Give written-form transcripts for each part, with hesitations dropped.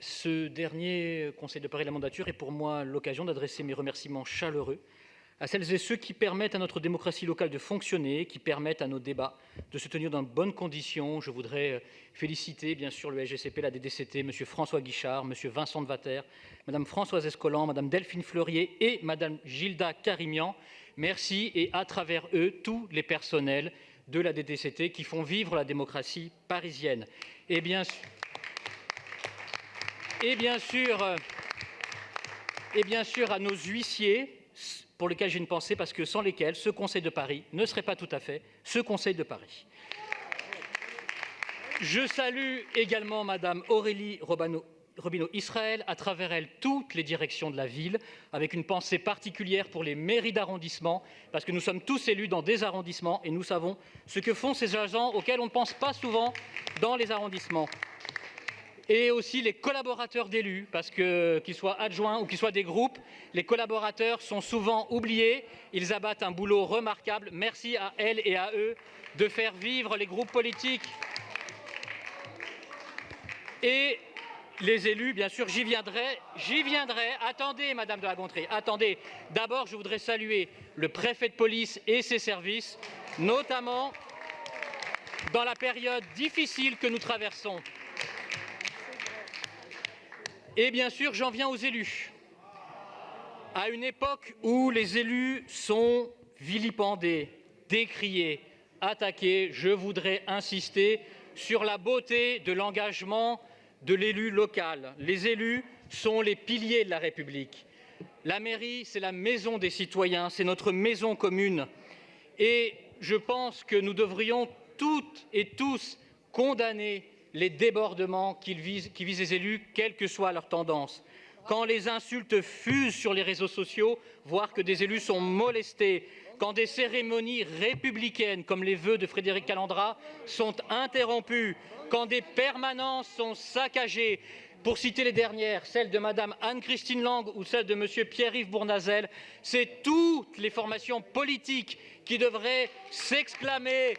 Ce dernier Conseil de Paris de la mandature est pour moi l'occasion d'adresser mes remerciements chaleureux à celles et ceux qui permettent à notre démocratie locale de fonctionner, qui permettent à nos débats de se tenir dans de bonnes conditions. Je voudrais féliciter bien sûr le SGCP, la DDCT, M. François Guichard, M. Vincent de Vater, Mme Françoise Escolan, Mme Delphine Fleurier et Mme Gilda Carimian. Merci, et à travers eux, tous les personnels de la DDCT qui font vivre la démocratie parisienne. Et bien sûr à nos huissiers, pour lesquels j'ai une pensée, parce que sans lesquels ce Conseil de Paris ne serait pas tout à fait ce Conseil de Paris. Je salue également Mme Aurélie Robineau-Israël, à travers elle toutes les directions de la ville, avec une pensée particulière pour les mairies d'arrondissement, parce que nous sommes tous élus dans des arrondissements et nous savons ce que font ces agents auxquels on ne pense pas souvent dans les arrondissements. Et aussi les collaborateurs d'élus, parce qu'ils soient adjoints ou qu'ils soient des groupes, les collaborateurs sont souvent oubliés. Ils abattent un boulot remarquable. Merci à elles et à eux de faire vivre les groupes politiques. Et les élus, bien sûr, j'y viendrai. Attendez, Madame de La Gontrie, attendez. D'abord, je voudrais saluer le préfet de police et ses services, notamment dans la période difficile que nous traversons. Et bien sûr, j'en viens aux élus. À une époque où les élus sont vilipendés, décriés, attaqués, je voudrais insister sur la beauté de l'engagement de l'élu local. Les élus sont les piliers de la République. La mairie, c'est la maison des citoyens, c'est notre maison commune. Et je pense que nous devrions toutes et tous condamner les débordements qui visent les élus, quelle que soit leur tendance. Quand les insultes fusent sur les réseaux sociaux, voire que des élus sont molestés, quand des cérémonies républicaines, comme les vœux de Frédéric Calandra, sont interrompues, quand des permanences sont saccagées, pour citer les dernières, celle de Mme Anne-Christine Lang ou celle de M. Pierre-Yves Bournazel, c'est toutes les formations politiques qui devraient s'exclamer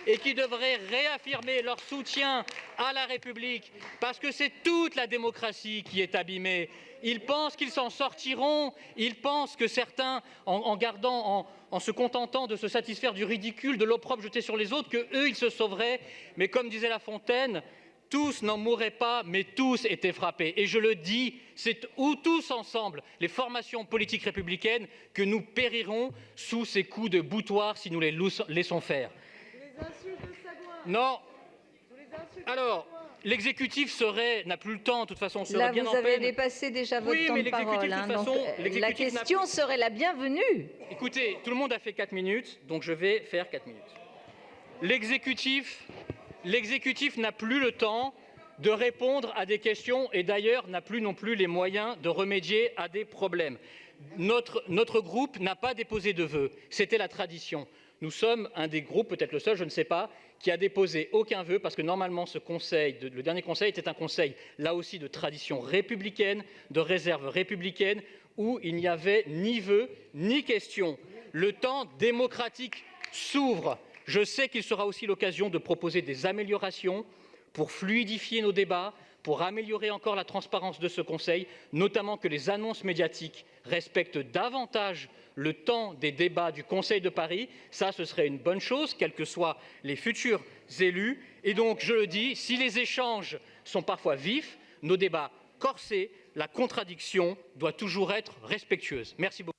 et qui devraient réaffirmer leur soutien à la République, parce que c'est toute la démocratie qui est abîmée. Ils pensent qu'ils s'en sortiront, ils pensent que certains, en se contentant de se satisfaire du ridicule, de l'opprobre jeté sur les autres, qu'eux, ils se sauveraient. Mais comme disait La Fontaine, tous n'en mourraient pas, mais tous étaient frappés. Et je le dis, c'est tous ensemble, les formations politiques républicaines, que nous périrons sous ces coups de boutoir si nous les laissons faire. Non. Alors, l'exécutif n'a plus le temps, de toute façon, serait bien en peine. Là, vous avez dépassé déjà votre temps de parole. La question serait la bienvenue. Écoutez, tout le monde a fait 4 minutes, donc je vais faire 4 minutes. L'exécutif n'a plus le temps de répondre à des questions et d'ailleurs n'a plus non plus les moyens de remédier à des problèmes. Notre groupe n'a pas déposé de vœux, c'était la tradition. Nous sommes un des groupes, peut-être le seul, je ne sais pas, qui a déposé aucun vœu parce que normalement ce conseil, le dernier conseil était un conseil là aussi de tradition républicaine, de réserve républicaine, où il n'y avait ni vœux ni questions. Le temps démocratique s'ouvre. Je sais qu'il sera aussi l'occasion de proposer des améliorations pour fluidifier nos débats, pour améliorer encore la transparence de ce Conseil, notamment que les annonces médiatiques respectent davantage le temps des débats du Conseil de Paris. Ça, ce serait une bonne chose, quels que soient les futurs élus. Et donc, je le dis, si les échanges sont parfois vifs, nos débats corsés, la contradiction doit toujours être respectueuse. Merci beaucoup.